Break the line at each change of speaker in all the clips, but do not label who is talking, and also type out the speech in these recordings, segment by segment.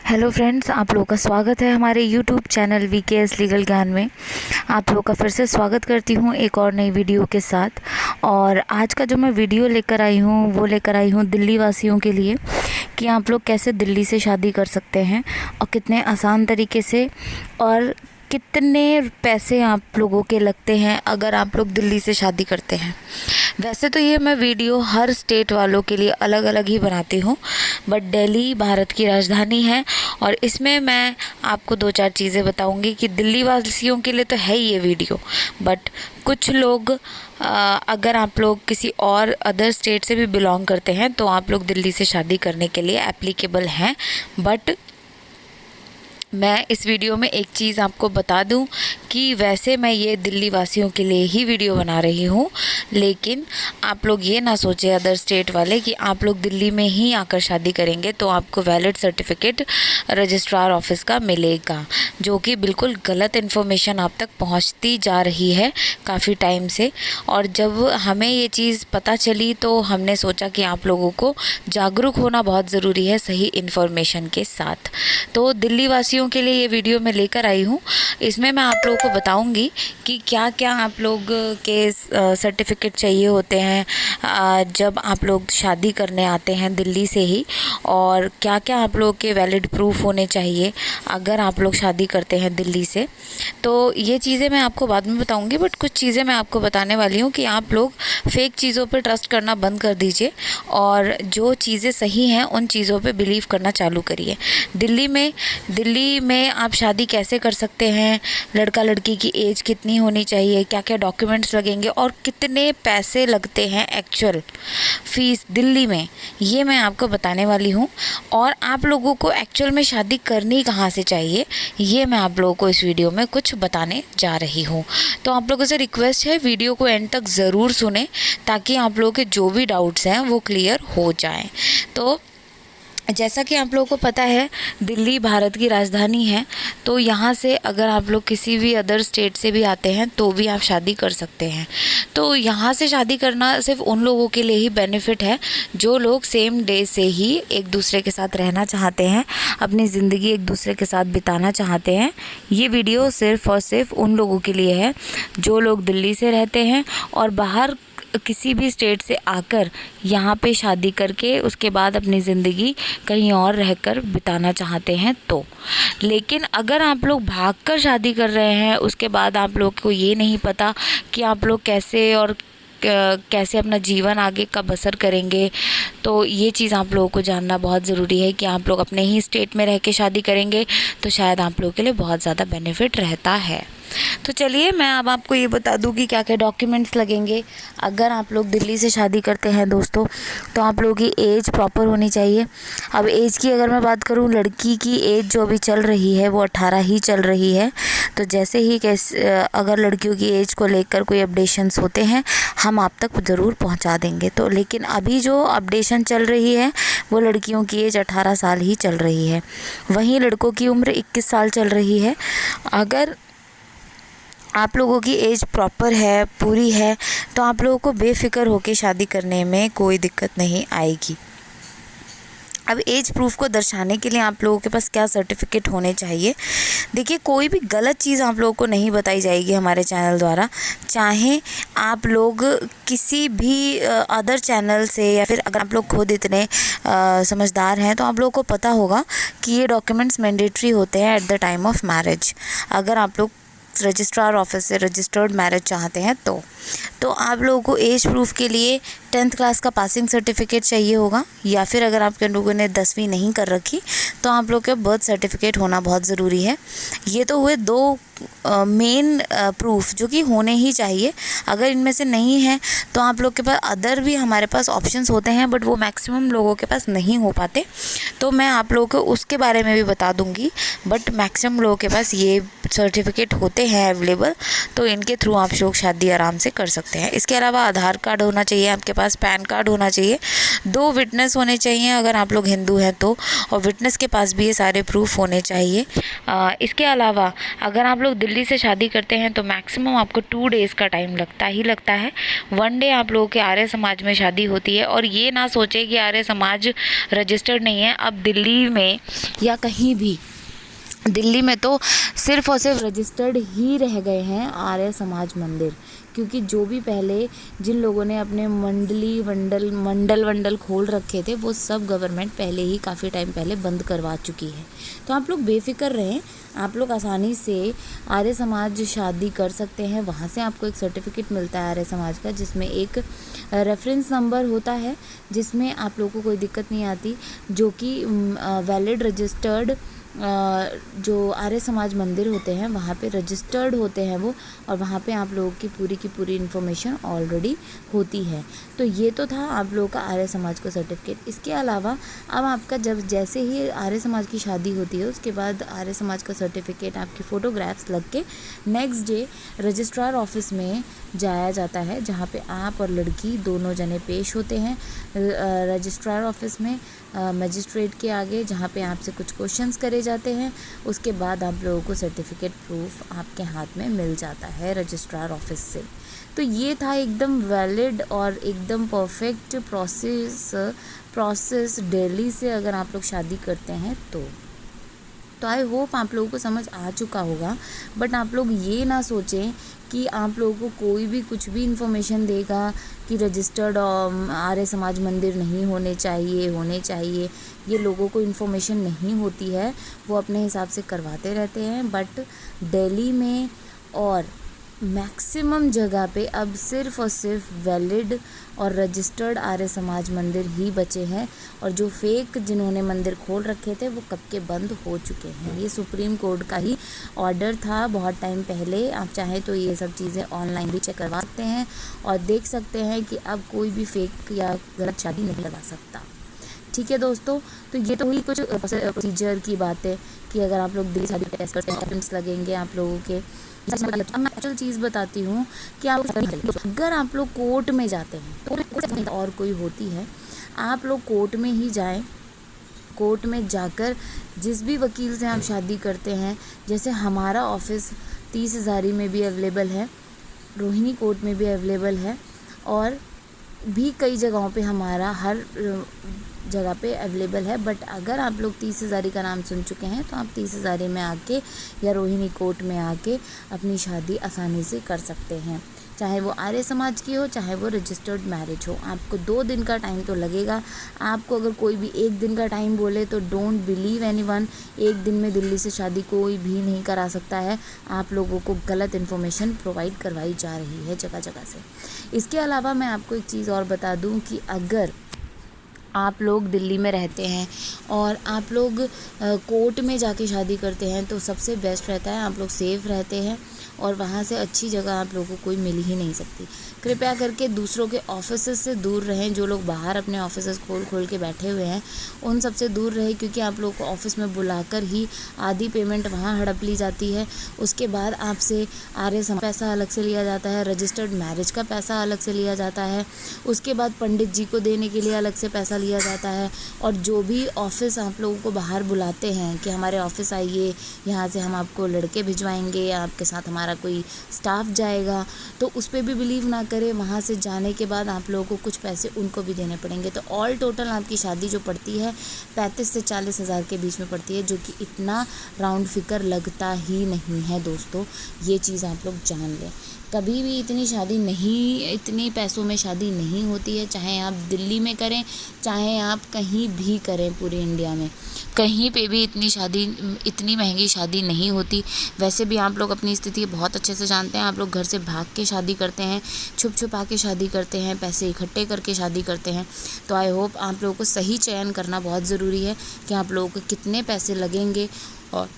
Hello friends, आप लोगों का स्वागत है हमारे यूट्यूब चैनल वीकेएस लीगल ज्ञान में। आप लोगों का फिर से स्वागत करती हूँ एक और नई वीडियो के साथ। और आज का जो मैं वीडियो लेकर आई हूँ वो लेकर आई हूँ दिल्ली वासियों के लिए कि आप लोग कैसे दिल्ली से शादी कर सकते हैं और कितने आसान तरीके से, और कितने पैसे आप लोगों के लगते हैं अगर आप लोग दिल्ली से शादी करते हैं। वैसे तो ये मैं वीडियो हर स्टेट वालों के लिए अलग अलग ही बनाती हूँ, बट दिल्ली भारत की राजधानी है और इसमें मैं आपको दो चार चीज़ें बताऊँगी कि दिल्ली वासियों के लिए तो है ही ये वीडियो, बट कुछ लोग अगर आप लोग किसी और अदर स्टेट से भी बिलोंग करते हैं तो आप लोग दिल्ली से शादी करने के लिए एप्लीकेबल हैं। बट मैं इस वीडियो में एक चीज़ आपको बता दूं कि वैसे मैं ये दिल्ली वासियों के लिए ही वीडियो बना रही हूँ, लेकिन आप लोग ये ना सोचें अदर स्टेट वाले कि आप लोग दिल्ली में ही आकर शादी करेंगे तो आपको वैलिड सर्टिफिकेट रजिस्ट्रार ऑफिस का मिलेगा, जो कि बिल्कुल गलत इन्फॉर्मेशन आप तक पहुँचती जा रही है काफ़ी टाइम से। और जब हमें ये चीज़ पता चली तो हमने सोचा कि आप लोगों को जागरूक होना बहुत ज़रूरी है सही इन्फॉर्मेशन के साथ। तो दिल्ली वासियों के लिए ये वीडियो मैं लेकर आई हूँ। इसमें मैं आप लोगों को बताऊंगी कि क्या क्या आप लोग के सर्टिफिकेट चाहिए होते हैं जब आप लोग शादी करने आते हैं दिल्ली से ही, और क्या क्या आप लोग के वैलिड प्रूफ होने चाहिए अगर आप लोग शादी करते हैं दिल्ली से। तो ये चीज़ें मैं आपको बाद में बताऊंगी, बट कुछ चीज़ें मैं आपको बताने वाली हूँ कि आप लोग फेक चीज़ों पर ट्रस्ट करना बंद कर दीजिए और जो चीज़ें सही हैं उन चीज़ों पे बिलीव करना चालू करिए। दिल्ली में आप शादी कैसे कर सकते हैं, लड़का लड़की की एज कितनी होनी चाहिए, क्या क्या डॉक्यूमेंट्स लगेंगे और कितने पैसे लगते हैं एक्चुअल फ़ीस दिल्ली में, ये मैं आपको बताने वाली हूँ। और आप लोगों को एक्चुअल में शादी करनी कहाँ से चाहिए ये मैं आप लोगों को इस वीडियो में कुछ बताने जा रही हूँ। तो आप लोगों से रिक्वेस्ट है वीडियो को एंड तक ज़रूर सुने ताकि आप लोगों के जो भी डाउट्स हैं वो क्लियर हो जाएं। तो जैसा कि आप लोगों को पता है दिल्ली भारत की राजधानी है, तो यहाँ से अगर आप लोग किसी भी अदर स्टेट से भी आते हैं तो भी आप शादी कर सकते हैं। तो यहाँ से शादी करना सिर्फ उन लोगों के लिए ही बेनिफिट है जो लोग सेम डे से ही एक दूसरे के साथ रहना चाहते हैं, अपनी ज़िंदगी एक दूसरे के साथ बिताना चाहते हैं। ये वीडियो सिर्फ और सिर्फ उन लोगों के लिए है जो लोग दिल्ली से रहते हैं और बाहर किसी भी स्टेट से आकर यहाँ पे शादी करके उसके बाद अपनी ज़िंदगी कहीं और रहकर बिताना चाहते हैं। तो लेकिन अगर आप लोग भागकर शादी कर रहे हैं उसके बाद आप लोग को ये नहीं पता कि आप लोग कैसे और कैसे अपना जीवन आगे का बसर करेंगे, तो ये चीज़ आप लोगों को जानना बहुत ज़रूरी है कि आप लोग अपने ही स्टेट में रह के शादी करेंगे तो शायद आप लोगों के लिए बहुत ज़्यादा बेनिफिट रहता है। तो चलिए मैं अब आपको ये बता दूं कि क्या क्या डॉक्यूमेंट्स लगेंगे अगर आप लोग दिल्ली से शादी करते हैं दोस्तों। तो आप लोगों की एज प्रॉपर होनी चाहिए। अब एज की अगर मैं बात करूं, लड़की की एज जो अभी चल रही है वो 18 ही चल रही है। तो जैसे ही अगर लड़कियों की एज को लेकर कोई अपडेशंस होते हैं हम आप तक ज़रूर पहुंचा देंगे। तो लेकिन अभी जो अपडेशन चल रही है वो लड़कियों की एज 18 साल ही चल रही है, वहीं लड़कों की उम्र 21 साल चल रही है। अगर आप लोगों की एज प्रॉपर है, पूरी है, तो आप लोगों को बेफिक्र होकर शादी करने में कोई दिक्कत नहीं आएगी। अब एज प्रूफ को दर्शाने के लिए आप लोगों के पास क्या सर्टिफिकेट होने चाहिए। देखिए, कोई भी गलत चीज़ आप लोगों को नहीं बताई जाएगी हमारे चैनल द्वारा, चाहे आप लोग किसी भी अदर चैनल से, या फिर अगर आप लोग खुद इतने समझदार हैं तो आप लोगों को पता होगा कि ये डॉक्यूमेंट्स मैंडेटरी होते हैं at the time of marriage. अगर आप लोग रजिस्ट्रार ऑफिस से रजिस्टर्ड मैरिज चाहते हैं तो आप लोगों को एज प्रूफ के लिए 10th क्लास का पासिंग सर्टिफिकेट चाहिए होगा, या फिर अगर आप लोगों ने 10वीं नहीं कर रखी तो आप लोग का बर्थ सर्टिफिकेट होना बहुत ज़रूरी है। ये तो हुए दो मेन प्रूफ जो कि होने ही चाहिए। अगर इनमें से नहीं है तो आप लोग के पास अदर भी हमारे पास ऑप्शंस होते हैं, बट वो मैक्सिमम लोगों के पास नहीं हो पाते। तो मैं आप लोगों को उसके बारे में भी बता दूंगी, बट मैक्सिमम लोगों के पास ये सर्टिफिकेट होते हैं अवेलेबल, तो इनके थ्रू आप लोग शादी आराम से कर सकते हैं। इसके अलावा आधार कार्ड होना चाहिए आपके पास पास पैन कार्ड होना चाहिए, 2 विटनेस होने चाहिए अगर आप लोग हिंदू हैं तो, और विटनेस के पास भी ये सारे प्रूफ होने चाहिए। इसके अलावा अगर आप लोग दिल्ली से शादी करते हैं तो मैक्सिमम आपको 2 डेज़ का टाइम लगता है। 1 डे आप लोगों के आर्य समाज में शादी होती है। और ये ना सोचे कि आर्य समाज रजिस्टर्ड नहीं है। अब दिल्ली में या कहीं भी, दिल्ली में तो सिर्फ़ और सिर्फ रजिस्टर्ड ही रह गए हैं आर्य समाज मंदिर, क्योंकि जो भी पहले जिन लोगों ने अपने मंडल खोल रखे थे वो सब गवर्नमेंट पहले ही काफ़ी टाइम पहले बंद करवा चुकी है। तो आप लोग बेफिक्र रहें, आप लोग आसानी से आर्य समाज शादी कर सकते हैं। वहाँ से आपको एक सर्टिफिकेट मिलता है आर्य समाज का, जिसमें एक रेफरेंस नंबर होता है, जिसमें आप लोगों को कोई दिक्कत नहीं आती, जो कि वैलिड रजिस्टर्ड जो आर्य समाज मंदिर होते हैं वहाँ पे रजिस्टर्ड होते हैं वो, और वहाँ पे आप लोगों की पूरी इन्फॉर्मेशन ऑलरेडी होती है। तो ये तो था आप लोगों का आर्य समाज का सर्टिफिकेट। इसके अलावा अब आपका जैसे ही आर्य समाज की शादी होती है उसके बाद आर्य समाज का सर्टिफिकेट, आपकी फ़ोटोग्राफ्स लग के नेक्स्ट डे रजिस्ट्रार ऑफिस में जाया जाता है, जहाँ पे आप और लड़की दोनों जने पेश होते हैं रजिस्ट्रार ऑफिस में मजिस्ट्रेट के आगे, जहाँ पे आपसे कुछ क्वेश्चंस करे जाते हैं। उसके बाद आप लोगों को सर्टिफिकेट प्रूफ आपके हाथ में मिल जाता है रजिस्ट्रार ऑफिस से। तो ये था एकदम वैलिड और एकदम परफेक्ट प्रोसेस दिल्ली से अगर आप लोग शादी करते हैं तो आई होप आप लोगों को समझ आ चुका होगा। बट आप लोग ये ना सोचें कि आप लोगों को कोई भी कुछ भी इन्फॉर्मेशन देगा कि रजिस्टर्ड आर्य समाज मंदिर नहीं होने चाहिए। ये लोगों को इन्फॉर्मेशन नहीं होती है, वो अपने हिसाब से करवाते रहते हैं। बट दिल्ली में और मैक्सिमम जगह पे अब सिर्फ़ और सिर्फ वैलिड और रजिस्टर्ड आर्य समाज मंदिर ही बचे हैं, और जो फेक जिन्होंने मंदिर खोल रखे थे वो कब के बंद हो चुके हैं। ये सुप्रीम कोर्ट का ही ऑर्डर था बहुत टाइम पहले। आप चाहें तो ये सब चीज़ें ऑनलाइन भी चेक करवा सकते हैं और देख सकते हैं कि अब कोई भी फेक या गलत शादी नहीं करवा सकता। ठीक है दोस्तों, तो ये तो हुई कुछ प्रोसीजर की बातें कि अगर आप लोग दिल्ली शादी टेस्ट करते हैं डॉक्यूमेंट्स लगेंगे आप लोगों के। मैं एक्चुअल चीज़ बताती हूँ कि आप अगर आप लोग कोर्ट में जाते हैं तो और कोई होती है, आप लोग कोर्ट में ही जाएं। कोर्ट में जाकर जिस भी वकील से आप शादी करते हैं, जैसे हमारा ऑफिस 30 हज़ारी में भी अवेलेबल है, रोहिणी कोर्ट में भी अवेलेबल है, और भी कई जगहों पे हमारा हर जगह पे अवेलेबल है। बट अगर आप लोग 30 हज़ारी का नाम सुन चुके हैं तो आप 30 हज़ारी में आके या रोहिणी कोर्ट में आके अपनी शादी आसानी से कर सकते हैं, चाहे वो आर्य समाज की हो चाहे वो रजिस्टर्ड मैरिज हो। आपको 2 दिन का टाइम तो लगेगा। आपको अगर कोई भी 1 दिन का टाइम बोले तो डोंट बिलीव एनीवन। 1 दिन में दिल्ली से शादी कोई भी नहीं करा सकता है। आप लोगों को गलत इन्फॉर्मेशन प्रोवाइड करवाई जा रही है जगह जगह से। इसके अलावा मैं आपको एक चीज़ और बता दूं कि अगर आप लोग दिल्ली में रहते हैं और आप लोग कोर्ट में जाके शादी करते हैं तो सबसे बेस्ट रहता है, आप लोग सेफ़ रहते हैं और वहाँ से अच्छी जगह आप लोगों को कोई मिल ही नहीं सकती। कृपया करके दूसरों के ऑफिसेस से दूर रहें। जो लोग बाहर अपने ऑफिसेस खोल के बैठे हुए हैं उन सब से दूर रहें, क्योंकि आप लोगों को ऑफिस में बुलाकर ही आधी पेमेंट वहाँ हड़प ली जाती है। उसके बाद आपसे आर्य समाज पैसा अलग से लिया जाता है, रजिस्टर्ड मैरिज का पैसा अलग से लिया जाता है, उसके बाद पंडित जी को देने के लिए अलग से पैसा लिया जाता है। और जो भी ऑफिस आप लोगों को बाहर बुलाते हैं कि हमारे ऑफिस आइए, यहाँ से हम आपको लड़के भिजवाएंगे, आपके साथ हमारा कोई स्टाफ जाएगा, तो उस पर भी बिलीव ना करें। वहाँ से जाने के बाद आप लोगों को कुछ पैसे उनको भी देने पड़ेंगे। तो ऑल टोटल आपकी शादी जो पड़ती है 35 से 40 हज़ार के बीच में पड़ती है, जो कि इतना राउंड फिगर लगता ही नहीं है दोस्तों। ये चीज़ आप लोग जान लें। कभी भी इतनी पैसों में शादी नहीं होती है, चाहे आप दिल्ली में करें चाहे आप कहीं भी करें। पूरे इंडिया में कहीं पे भी इतनी महंगी शादी नहीं होती। वैसे भी आप लोग अपनी स्थिति बहुत अच्छे से जानते हैं। आप लोग घर से भाग के शादी करते हैं, छुपा के शादी करते हैं, पैसे इकट्ठे करके शादी करते हैं। तो आई होप आप लोगों को सही चयन करना बहुत ज़रूरी है कि आप लोगों को कितने पैसे लगेंगे और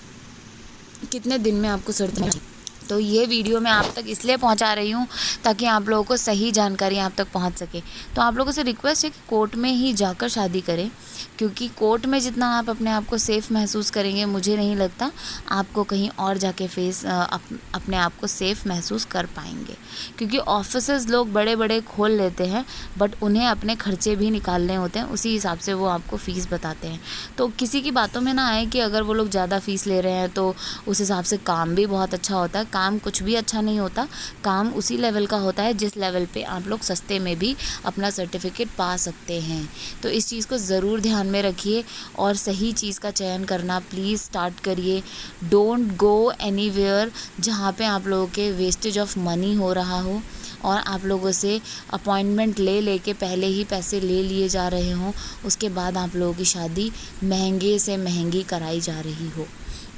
कितने दिन में आपको सर्टिफिकेट। तो ये वीडियो मैं आप तक इसलिए पहुंचा रही हूं ताकि आप लोगों को सही जानकारी आप तक पहुंच सके। तो आप लोगों से रिक्वेस्ट है कि कोर्ट में ही जाकर शादी करें, क्योंकि कोर्ट में जितना आप अपने आप को सेफ़ महसूस करेंगे, मुझे नहीं लगता आपको कहीं और जाके अपने आप को सेफ़ महसूस कर पाएंगे। क्योंकि ऑफिसेज़ लोग बड़े बड़े खोल लेते हैं, बट उन्हें अपने खर्चे भी निकालने होते हैं, उसी हिसाब से वो आपको फ़ीस बताते हैं। तो किसी की बातों में ना आए कि अगर वो लोग ज़्यादा फ़ीस ले रहे हैं तो उस हिसाब से काम भी बहुत अच्छा होता है। काम कुछ भी अच्छा नहीं होता, काम उसी लेवल का होता है जिस लेवल पे आप लोग सस्ते में भी अपना सर्टिफिकेट पा सकते हैं। तो इस चीज़ को ज़रूर ध्यान में रखिए और सही चीज़ का चयन करना प्लीज़ स्टार्ट करिए। डोंट गो एनीवेयर जहाँ पे आप लोगों के वेस्टेज ऑफ मनी हो रहा हो और आप लोगों से अपॉइंटमेंट लेके पहले ही पैसे ले लिए जा रहे हों, उसके बाद आप लोगों की शादी महंगे से महंगी कराई जा रही हो।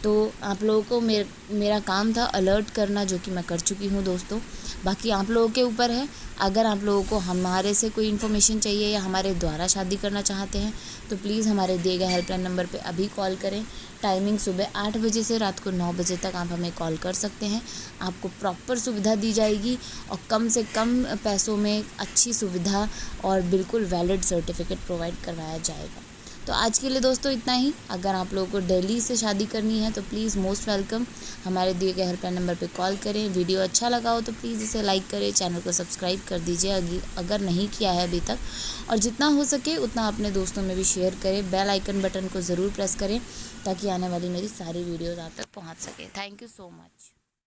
तो आप लोगों को मेरा काम था अलर्ट करना, जो कि मैं कर चुकी हूँ दोस्तों। बाकी आप लोगों के ऊपर है। अगर आप लोगों को हमारे से कोई इन्फॉर्मेशन चाहिए या हमारे द्वारा शादी करना चाहते हैं तो प्लीज़ हमारे दिए गए हेल्पलाइन नंबर पे अभी कॉल करें। टाइमिंग सुबह 8 बजे से रात को 9 बजे तक आप हमें कॉल कर सकते हैं। आपको प्रॉपर सुविधा दी जाएगी और कम से कम पैसों में अच्छी सुविधा और बिल्कुल वैलिड सर्टिफिकेट प्रोवाइड करवाया जाएगा। तो आज के लिए दोस्तों इतना ही। अगर आप लोगों को दिल्ली से शादी करनी है तो प्लीज़ मोस्ट वेलकम, हमारे दिए गए हेल्पलाइन नंबर पे कॉल करें। वीडियो अच्छा लगा हो तो प्लीज़ इसे लाइक करें, चैनल को सब्सक्राइब कर दीजिए अगर नहीं किया है अभी तक, और जितना हो सके उतना अपने दोस्तों में भी शेयर करें। बेल आइकन बटन को ज़रूर प्रेस करें ताकि आने वाली मेरी सारी वीडियोज़ आप तक पहुँच सके। Thank you so much.